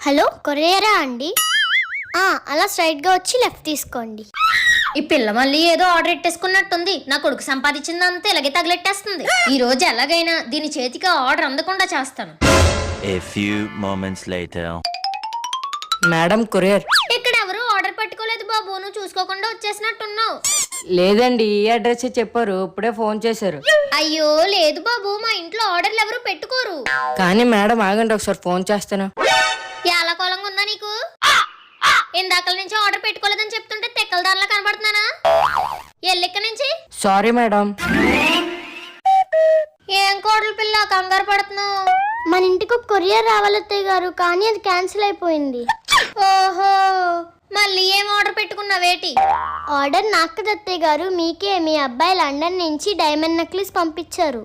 Hello, కొరియరా అండి? అలా straight గా వచ్చి లెఫ్ట్ తీసుకోండి. ఈ పిల్ల మళ్ళీ ఏదో ఆర్డర్ ఎట్టేసుకున్నట్టుంది. నా కొడుకు సంపాదించిందంతా ఇలాగే తగిలెట్టేస్తుంది. ఈ రోజు ఎలాగైనా దీని చేతికి ఆర్డర్ అందకుండా చేస్తాను. A few moments later. Madam courier. ఇక్కడ ఎవరు ఆర్డర్ పట్టుకోలేదు బాబు, నువ్వు చూసుకోకుండా వచ్చేసినట్టున్నావు. లేదండి, ఈ అడ్రస్ చెప్పారు, ఇప్పుడే ఫోన్ చేశారు. అయ్యో లేదు బాబు, మా ఇంట్లో ఆర్డర్లు ఎవరు పెట్టుకోరు. కానీ మేడం ఆగండి, ఒకసారి ఫోన్ చేస్తాను. ఎలా కోలంగా ఉందా నీకు? ఇందాకల నుంచి ఆర్డర్ పెట్టుకోలేదని చెప్తుంటే తెక్కల దానిలా కనబడుతున్నానా? ఎల్లిక్క నుంచి. Sorry madam. ఏం కోడలు పిల్ల కంగారు పడుతున్నావు? మన ఇంటికి ఒక కొరియర్ రావాలి అత్తయ్య గారు, కానీ అది క్యాన్సిల్ అయిపోయింది. ఓహో, మళ్ళీ ఏం ఆర్డర్ పెట్టుకున్నావేటి? ఆర్డర్ నాకు కదా అత్తయ్య గారు, మీకే. మీ అబ్బాయి లండన్ నుంచి డైమండ్ నెక్లెస్ పంపించారు.